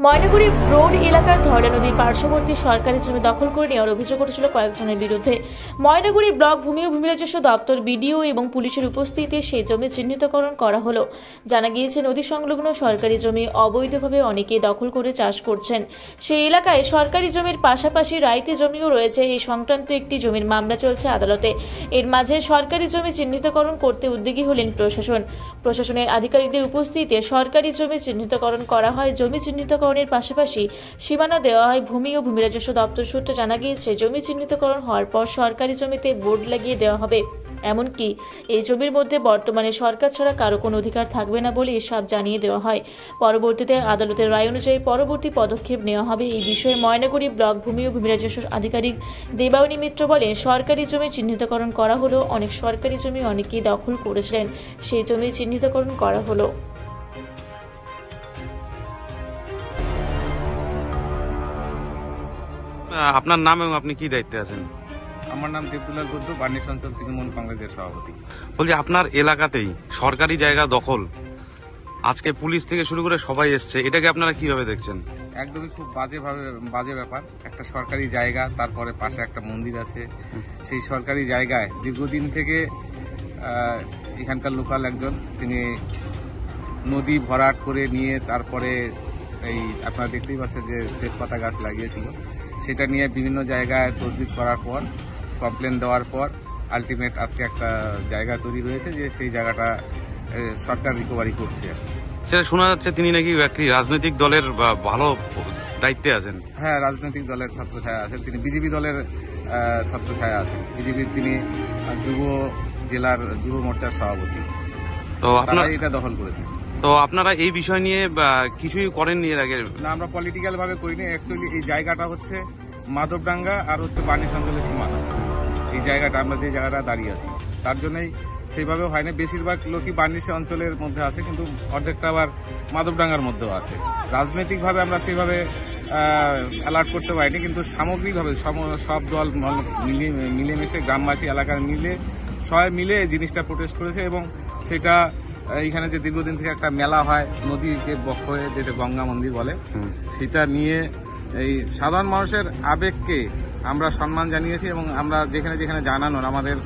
Maynaguri road এলাকার ধরলা নদীর পার্শ্ববর্তী সরকারি জমি দখল করে নেওয়ার অভিযোগ উঠেছিল কয়েকজনের বিরুদ্ধে। ময়নাগুড়ি ব্লক ভূমি ও ভূমি রাজস্ব দপ্তর, বিডিও এবং পুলিশের উপস্থিতিতে সেই জমি চিহ্নিতকরণ করা হলো। জানা গিয়েছে, নদী সংলগ্ন সরকারি জমি অবৈধভাবে অনেকে দখল করে চাষ করছেন। সেই এলাকায় সরকারি জমির পাশাপাশি রাইতে জমিও রয়েছে। এই সংক্রান্ত একটি জমির মামলা চলছে আদালতে। এর মাঝে সরকারি জমি চিহ্নিতকরণ করতে উদ্যোগী হলেন প্রশাসনের আধিকারিকদের উপস্থিতিতে সরকারি জমি চিহ্নিতকরণ করা হয়। জমি চিহ্নিতকরণের পাশাপাশি সীমানা দেওয়া হয়। ভূমি ও ভূমি রাজস্ব দপ্তর সূত্রে জানা গিয়েছে, জমি চিহ্নিতকরণ হওয়ার পর সরকারি জমিতে বোর্ড লাগিয়ে দেওয়া হবে। এমনকি এই জমির মধ্যে বর্তমানে সরকার ছাড়া কারো কোনো অধিকার থাকবে না বলে এসব জানিয়ে দেওয়া হয়। পরবর্তীতে আদালতের রায় অনুযায়ী পরবর্তী পদক্ষেপ নেওয়া হবে। এই বিষয়ে ময়নাগুড়ি ব্লক ভূমি ও ভূমি রাজস্ব আধিকারিক দেবায়নী মিত্র বলেন, সরকারি জমি চিহ্নিতকরণ করা হলো। অনেক সরকারি জমি অনেকেই দখল করেছিলেন, সেই জমি চিহ্নিতকরণ করা হলো। আপনার নাম এবং আপনি কি দায়িত্বে আছেন? আমার নাম দেবদুলাল গুদ্দু, বার্নিশ অঞ্চল তৃণমূল কংগ্রেসের সভাপতি। বলছি, আপনার এলাকাতেই সরকারি জায়গা দখল, আজকে পুলিশ থেকে শুরু করে সবাই এসছে, এটাকে আপনারা কিভাবে দেখছেন? একদমই খুব বাজে ব্যাপার। একটা সরকারি জায়গা, তারপরে পাশে একটা মন্দির আছে। সেই সরকারি জায়গায় দীর্ঘদিন থেকে এখানকার লোকাল একজন, তিনি নদী ভরাট করে নিয়ে তারপরে এই আপনারা দেখতেই পাচ্ছেন যে তেজপাতা গাছ লাগিয়েছিল, সেটা নিয়ে বিভিন্ন জায়গায় তদবির করার পর, কমপ্লেন দেওয়ার পর আলটিমেট আজকে একটা জায়গা তৈরি হয়েছে যে সেই জায়গাটা সরকার রিকভারি করছে। সেটা শোনা যাচ্ছে তিনি নাকি একটি রাজনৈতিক দলের ভালো দায়িত্বে আছেন। হ্যাঁ, রাজনৈতিক দলের ছত্রছায়া আছেন, তিনি বিজেপি দলের ছত্রছায়া আছেন। বিজেপির তিনি জেলার যুব মোর্চার সভাপতি। তো আপনারা এটা দখল করেছেন। তো আপনারা এই বিষয় নিয়ে কিছুই করেননি এর আগে? না, আমরা পলিটিক্যাল ভাবে করিনি। অ্যাকচুয়ালি এই জায়গাটা হচ্ছে মাধবডাঙ্গা আর হচ্ছে বার্নিশ অঞ্চলের সীমানা। এই জায়গাটা আমরা যে জায়গাটা দাঁড়িয়ে আছি, তার জন্যই সেইভাবে হয় না। বেশিরভাগ লোকই বার্নিশ অঞ্চলের মধ্যে আছে, কিন্তু অর্ধেকটা আবার মাধবডাঙ্গার মধ্যেও আছে। রাজনৈতিকভাবে আমরা সেইভাবে অ্যালার্ট করতে পারিনি, কিন্তু সামগ্রিকভাবে সব দল মিলেমিশে, গ্রামবাসী এলাকার সবাই মিলে এই জিনিসটা প্রোটেস্ট করেছে। এবং সেটা এইখানে যে দীর্ঘদিন থেকে একটা মেলা হয় নদীকে বক্ষ হয়ে, যেটা গঙ্গা মন্দির বলে, সেটা নিয়ে এই সাধারণ মানুষের আবেগকে আমরা সম্মান জানিয়েছি। এবং আমরা যেখানে যেখানে জানানোর, আমাদের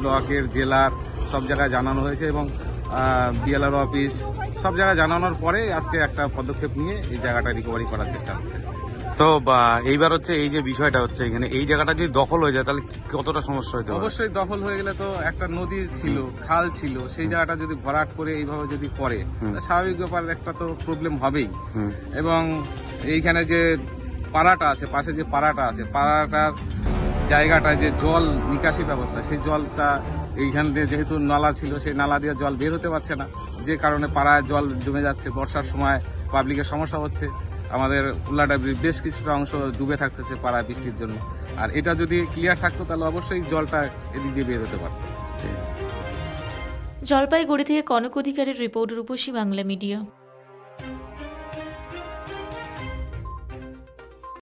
ব্লকের, জেলার সব জায়গায় জানানো হয়েছে এবং বিএলআর অফিস সব জায়গায় জানানোর পরে আজকে একটা পদক্ষেপ নিয়ে এই জায়গাটা রিকভারি করার চেষ্টা হচ্ছে। তো এইবার হচ্ছে এই যে বিষয়টা হচ্ছে, এখানে এই জায়গাটা যদি দখল হয়ে যায় তাহলে কতটা সমস্যা হতে পারে? অবশ্যই দখল হয়ে গেলে তো একটা নদী ছিল, খাল ছিল, সেই জায়গাটা যদি ভরাট করে এইভাবে যদি করে, স্বাভাবিক ব্যাপার, একটা তো প্রবলেম হবেই। এবং এইখানে যে পাড়াটা আছে, পাশে যে পাড়াটা আছে, পাড়াটার জায়গাটায় যে জল নিকাশি ব্যবস্থা, সেই জলটা এইখান দিয়ে যেহেতু নালা ছিল, সেই নালা দিয়ে জল বের হতে পারছে না, যে কারণে পাড়ায় জল জমে যাচ্ছে। বর্ষার সময় পাবলিকের সমস্যা হচ্ছে। আমাদের উল্লাডাবরির বেশ কিছুটা অংশ ডুবে থাকতেছে পাড়ায় বৃষ্টির জন্য। আর এটা যদি ক্লিয়ার থাকতো তাহলে অবশ্যই জলটা এদিক দিয়ে বের হতে পারত। জলপাইগুড়ি থেকে কনক অধিকারীর রিপোর্ট, রূপসী বাংলা মিডিয়া।